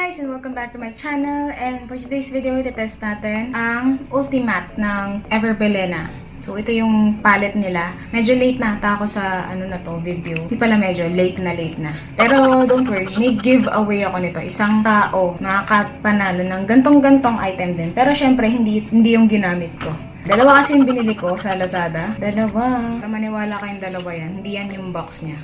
guys! And welcome back to my channel. And for today's video, itetest natin ang Ultimatte ng EVERBILENA. So, ito yung palette nila. Medyo late na ata ako sa video. Hindi pala medyo, late na. Pero don't worry, may giveaway ako nito. Isang tao makakapanalo ng gantong-gantong item din. Pero syempre, hindi yung ginamit ko. Dalawa kasi yung binili ko sa Lazada. Dalawa. Para maniwala kayong dalawa yan. Hindi yan yung box niya.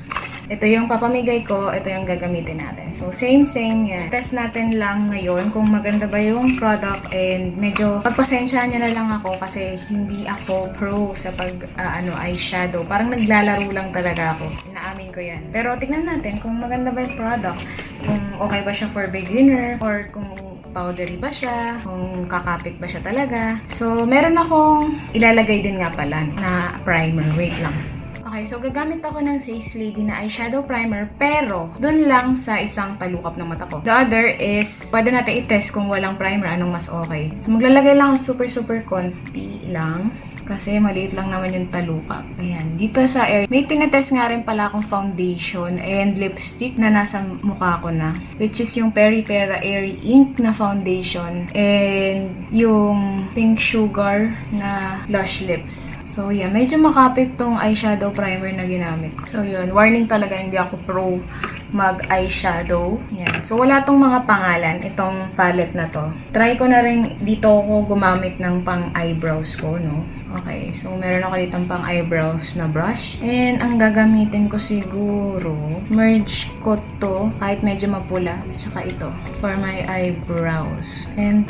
Ito yung papamigay ko, ito yung gagamitin natin. So, same yan. Test natin lang ngayon kung maganda ba yung product and medyo pagpasensyahan nyo na lang ako kasi hindi ako pro sa eyeshadow. Parang naglalaro lang talaga ako. Inaamin ko yan. Pero tignan natin kung maganda ba yung product. Kung okay ba siya for beginner or kung powdery ba siya, kung kakapit ba siya talaga. So, meron akong ilalagay din nga pala na primer. Wait lang. Okay, so gagamit ako ng Says Lady na eyeshadow primer pero dun lang sa isang talukap ng mata ko. The other is, pwede natin i-test kung walang primer, anong mas okay. So maglalagay lang ako super konti lang kasi maliit lang naman yung talukap. Ayan, dito sa area, may tinetest nga rin pala akong foundation and lipstick na nasa mukha ko na. Which is yung Peri Pera Airy Ink na foundation and yung Pink Sugar na blush lips. So, yeah. Medyo makapit tong eyeshadow primer na ginamit. So, yun. Warning talaga, hindi ako pro mag-eyeshadow. Yan. So, wala tong mga pangalan, itong palette na to. Try ko na rin dito ako gumamit ng pang-eyebrows ko, no? Okay. So, meron ako ditong pang-eyebrows na brush. And, ang gagamitin ko siguro, merge ko to, kahit medyo mapula. At saka ito, for my eyebrows. And,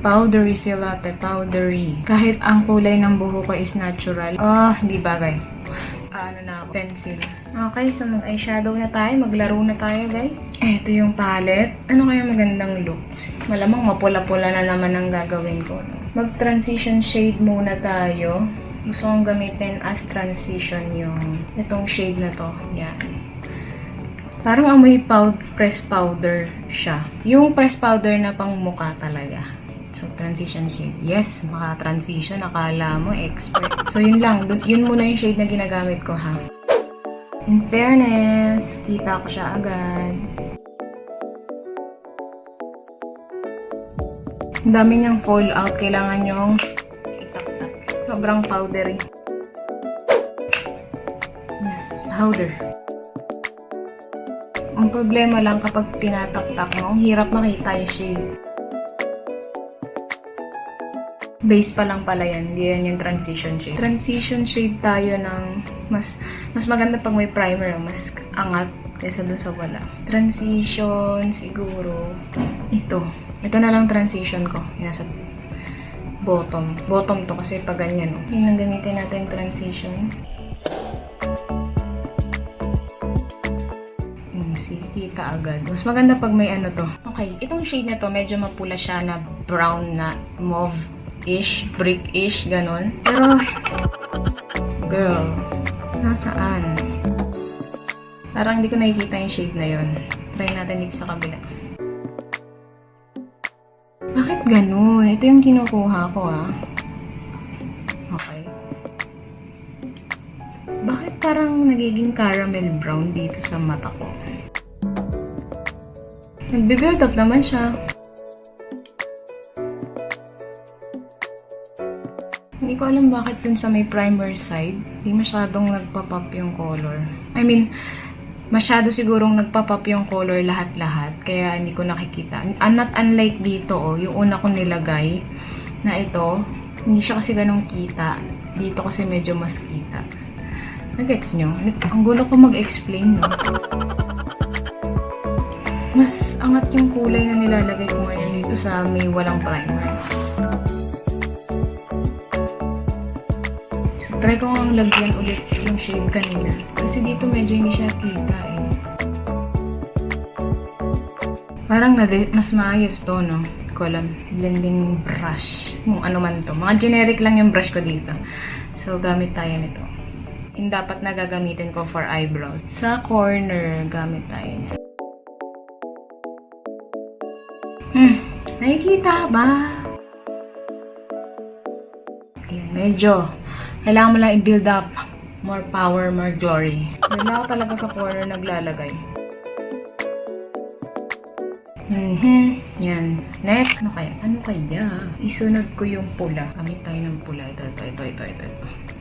powdery sila, powdery. Kahit ang kulay ng buho ko is natural. Hindi bagay. Pencil. Okay, so mag-eyeshadow na tayo. Maglaro na tayo, guys. Ito yung palette. Ano kaya magandang look? Malamang mapula-pula na naman ang gagawin ko. Mag-transition shade muna tayo. Gusto kong gamitin as transition yung itong shade na to. Yan. Parang amoy pressed powder siya. Yung pressed powder na pang mukha talaga. So, transition shade. Yes, maka-transition. Akala mo, expert. So, yun lang. Yun muna yung shade na ginagamit ko, ha. In fairness, kita ko siya agad. Ang dami niyang fallout. Kailangan yung itak-tak. Sobrang powdery. Yes, powder. Ang problema lang kapag tinatak-tak mo, ang hirap makita yung shade. Base pa lang pala yan, hindi yan yung transition shade. Transition shade tayo ng mas maganda pag may primer, mas angat kaysa dun sa wala. Transition, siguro, ito. Ito na lang transition ko. Nasa bottom. Bottom to kasi pag ganyan. Yun ang gamitin natin transition. Kita agad. Mas maganda pag may ano to. Okay, itong shade na to, medyo mapula siya na brown na mauve-ish, brick-ish, ganon. Pero, girl, nasaan? Parang hindi ko nakikita yung shade na yon. Try natin dito sa kabila. Bakit ganon? Ito yung kinukuha ko, Okay. Bakit parang nagiging caramel brown dito sa mata ko? Nagbe-build up naman siya. Hindi ko alam bakit dun sa may primer side, hindi masyadong nagpa-pop yung color. I mean, masyado sigurong nagpa-pop yung color lahat-lahat, kaya hindi ko nakikita. Not unlike dito, yung una ko nilagay na ito, hindi siya kasi ganong kita. Dito kasi medyo mas kita. Nag-gets nyo? Ang gulo ko mag-explain, no? Mas angat yung kulay na nilalagay ko ngayon dito sa may walang primer. So, try ko nga lagyan ulit yung shade kanina. Kasi dito medyo hindi siya kita, eh. Parang mas maayos to, no? Hindi ko alam. Blending brush. Kung ano man to. Mga generic lang yung brush ko dito. So, gamit tayo nito. Yung dapat na gagamitin ko for eyebrows. Sa corner, gamit tayo niya. Nakikita ba? Ayan, medyo. Kailangan mo lang i-build up. More power, more glory. Wala ako talaga sa corner naglalagay. Yan. Next. Ano kaya? Isunod ko yung pula. Gamit tayo ng pula. Ito.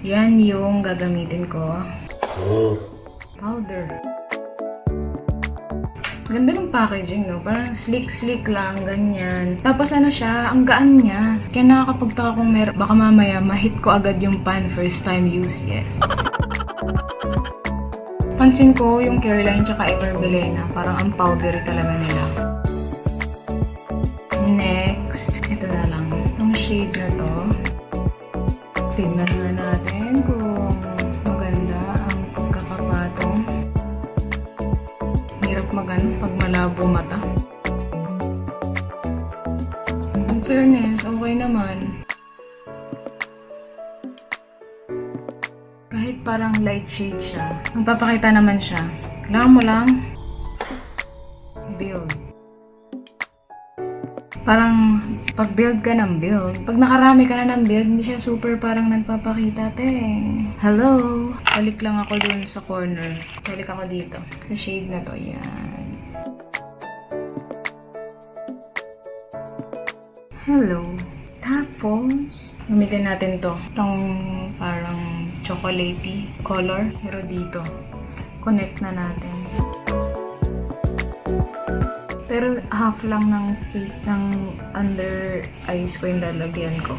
Yan yung gagamitin ko. Powder. Ganda ng packaging, no? Parang sleek lang, ganyan. Tapos ano siya, ang gaan niya. Kaya nakakapagtaka kung baka mamaya mahit ko agad yung pan first time use, yes. Pansin ko yung Careline tsaka EVERBILENA. Parang ang powdery talaga nila. Next, ito na lang. Itong shade na to. Tignan nga natin kung maganda ang pagkakapatong. Hirap magano pag malabo mata. In fairness, okay naman. Kahit parang light shade siya, magpapakita naman siya. Kailangan mo lang build. Parang pag-build ka ng build. Pag nakarami ka na ng build, hindi siya super parang nagpapakita, te. Hello? Balik lang ako dun sa corner. Balik ako dito. Sa shade na to. Yan. Hello. Tapos, gamitin natin to. Itong parang chocolatey color. Pero dito, connect na natin. Pero half lang ng under eyes ko yung lalagyan ko.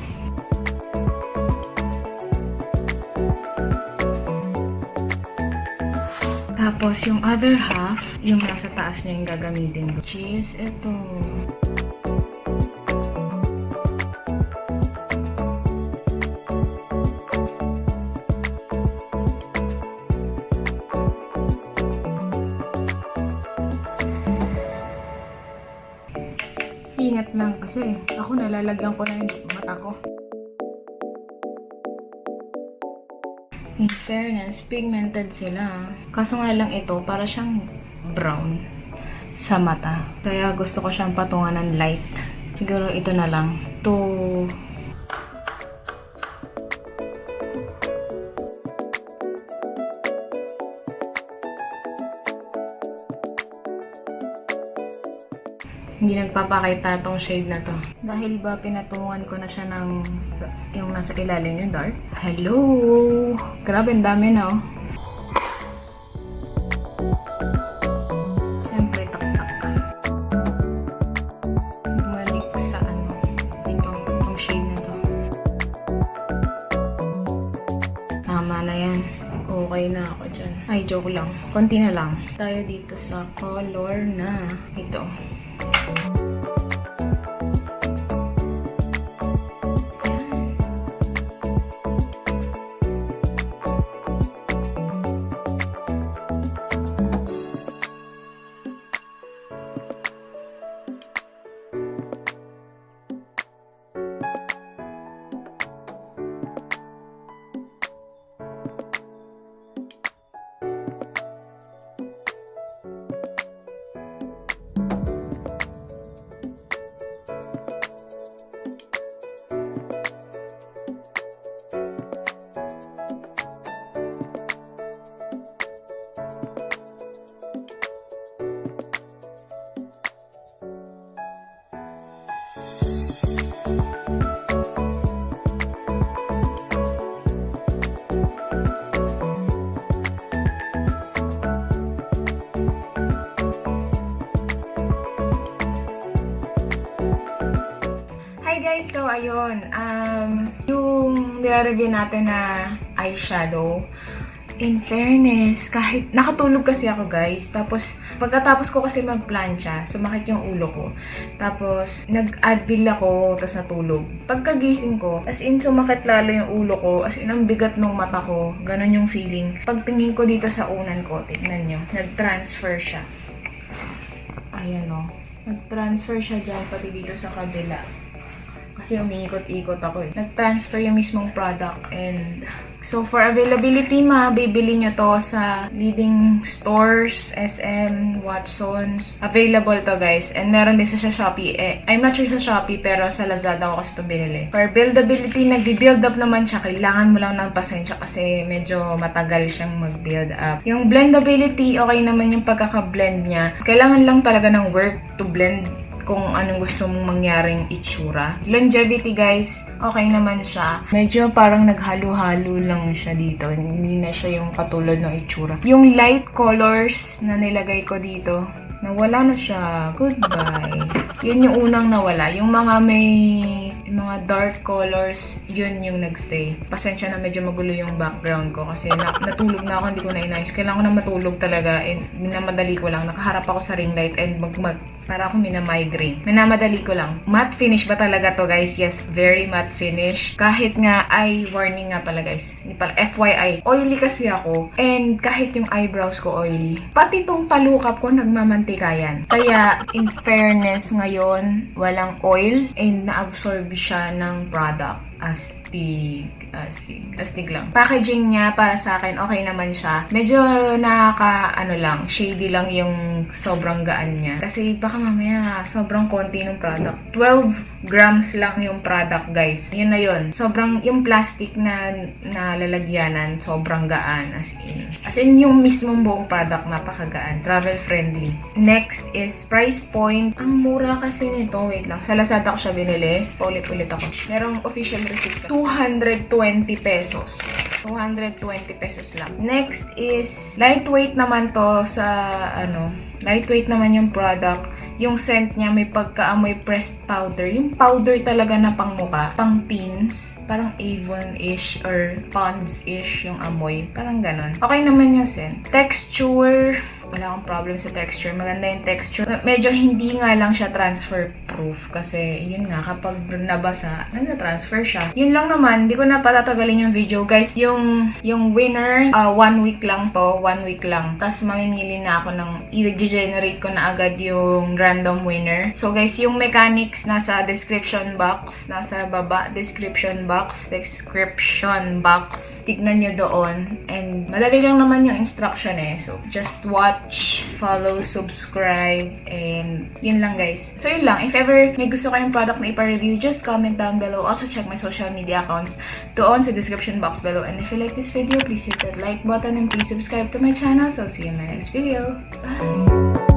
Tapos yung other half, yung nasa taas niya yung gagamitin ko. Which is ito. Ingat lang kasi ako nalalagyan ko na yung mata ko. In fairness, pigmented sila. Kaso nga lang ito, para siyang brown sa mata. Kaya gusto ko siyang patungan ng light. Siguro ito na lang. Hindi nagpapakita tong shade na to. Dahil ba pinatungan ko na siya ng yung nasa ilalim yung dark. Hello! Grabe, ang dami na, oh. Siyempre, tak-tak ka. Bumalik sa itong shade na to. Tama na yan. Okay na ako dyan. Ay, joke lang. Konti na lang. Tayo dito sa color na ito. Guys, so ayun, yung nire-review natin na eyeshadow, in fairness, kahit nakatulog kasi ako guys, tapos pagkatapos ko kasi magplancha, sumakit yung ulo ko, tapos nag-Advil ako, tapos natulog. Pagkagising ko, as in sumakit lalo yung ulo ko, as in ang bigat ng mata ko, ganun yung feeling. Pagtingin ko dito sa unan ko, tignan nyo, nag-transfer siya. Ayan o, nag-transfer siya dyan, pati dito sa kabila. Kasi umiikot-ikot ako eh. Nag-transfer yung mismong product and so for availability, mabibili nyo to sa leading stores, SM, Watsons. Available to guys. And meron din sa Shopee. I'm not sure sa Shopee pero sa Lazada ako kasi ito binili. For buildability, nag-build up naman siya. Kailangan mo lang ng pasensya kasi medyo matagal siyang mag-build up. Yung blendability, okay naman yung pagkaka-blend niya. Kailangan lang talaga ng work to blend kung anong gusto mong mangyaring itsura. Longevity guys, okay naman siya. Medyo parang naghalo-halo lang siya dito. Hindi na siya yung katulad ng itsura. Yung light colors na nilagay ko dito, nawala na siya. Goodbye. Yun yung unang nawala. Yung mga may mga dark colors, yun yung nagstay. Pasensya na medyo magulo yung background ko kasi natulog na ako, hindi ko na inayos. Kailangan ko na matulog talaga and minamadali ko lang. Nakaharap ako sa ring light and para ako minamigraine. Minamadali ko lang. Matte finish ba talaga to guys? Yes, very matte finish. Kahit nga eye warning nga pala guys. Hindi pala, FYI. Oily kasi ako and kahit yung eyebrows ko oily. Pati tong palukap ko nagmamantika yan. Kaya in fairness ngayon, walang oil and na-absorb siya ng product. Astig lang. Packaging niya para sa akin, okay naman siya. Medyo shady lang yung sobrang gaan niya. Kasi baka mamaya sobrang konti ng product. 12 grams lang yung product, guys. Yun na yun. Sobrang, yung plastic na lalagyanan, sobrang gaan. As in yung mismong buong product, napakagaan. Travel friendly. Next is price point. Ang mura kasi nito. Wait lang. Sa Lazada ko siya binili. Paulit-ulit ako. Merong official receipt. 220 pesos. 220 pesos lang. Next is, lightweight naman to lightweight naman yung product. Yung scent niya may pagkaamoy pressed powder. Yung powder talaga na pangmukha. Pang teens. Parang Avon-ish or Pond's-ish yung amoy. Parang ganon. Okay naman yung scent. Texture, wala akong problem sa texture. Maganda yung texture. Medyo hindi nga lang siya transfer proof kasi yun nga, kapag nabasa, nag-transfer siya. Yun lang naman, hindi ko na patatagalin yung video. Guys, yung winner, 1 week lang to, 1 week lang. Tapos mamimili na ako i-generate ko na agad yung random winner. So guys, yung mechanics nasa description box, nasa baba, description box. Tignan nyo doon. And madali lang naman yung instruction eh. So just watch, follow, subscribe, and yun lang guys. So yun lang. If ever may gusto kayong product na ipa-review, just comment down below. Also check my social media accounts doon sa description box below. And if you like this video, please hit that like button and please subscribe to my channel. So see you in my next video. Bye!